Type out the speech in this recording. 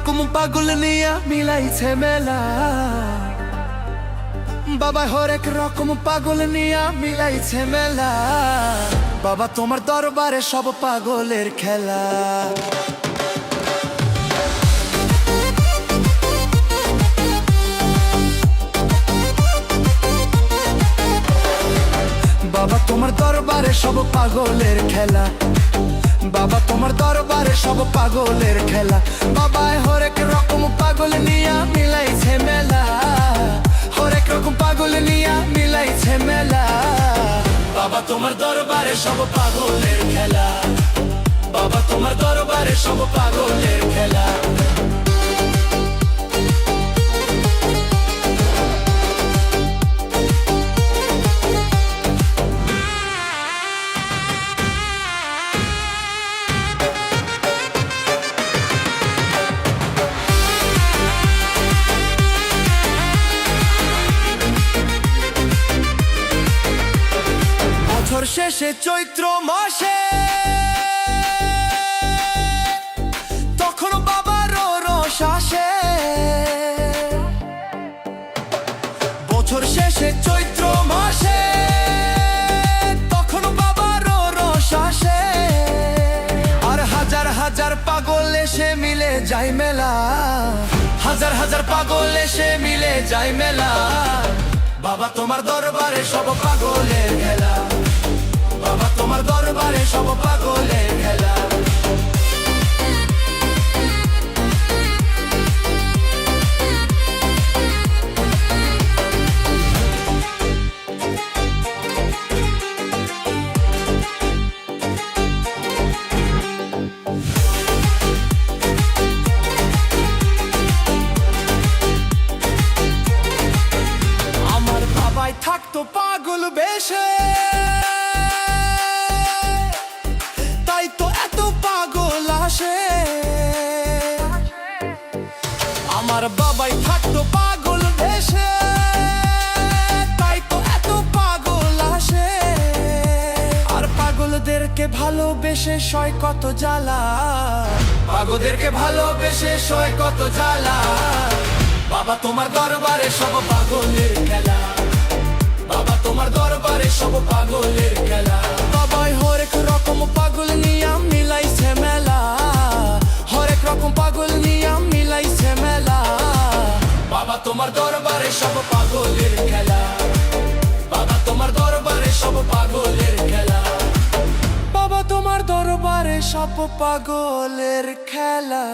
রকম পাগল নিয়া মিলাইছে মেলা। বাবা হরেক রকম পাগল নিয়া মিলাইছে মেলা। বাবা তোমার দরবারে সব পাগলের খেলা। বাবা তোমার দরবারে সব পাগলের খেলা। বাবা তোমার দরবারে সব পাগলের খেলা। বাবায় হরেক রকম পাগল নিয়া মিলাইছে মেলা। হরেক রকম পাগল নিয়া মিলাইছে মেলা। বাবা তোমার দরবারে সব পাগলের খেলা। বাবা তোমার দরবারে সব পাগলের খেলা। বছর শেষে চৈত্র মাসে তখন বাবার রস আসে। বছর শেষে চৈত্র মাসে তখন বাবার রস আসে। আর হাজার হাজার পাগল এসে মিলে যায় মেলা। হাজার হাজার পাগল এসে মিলে যায় মেলা। বাবা তোমার দরবারে সব পাগলের খেলা। বাবা তোমার দরবারে সব পাগলের খেলা। আমার বাবাই থাকতো পাগল বেশে, তাই তো এত পাগল আসে। আমার বাবাই থাকতো পাগল বেশে, তাই তো এত পাগল আসে। আর পাগলদেরকে ভালোবেসে সয় কত জ্বালা। পাগলদেরকে ভালোবেসে সয় কত জ্বালা। বাবা তোমার দরবারে সব পাগলের খেলা। বাবা তোমার দরবারে সব পাগলের খেলা। বাবাই হরেক রকম পাগল নিয়া মিলাইছে মেলা। হরেক রকম পাগল নিয়া মিলাইছে মেলা। বাবা তোমার দরবারে সব পাগলের খেলা। বাবা তোমার দরবারে সব পাগলের খেলা। বাবা তোমার দরবারে সব পাগলের খেলা।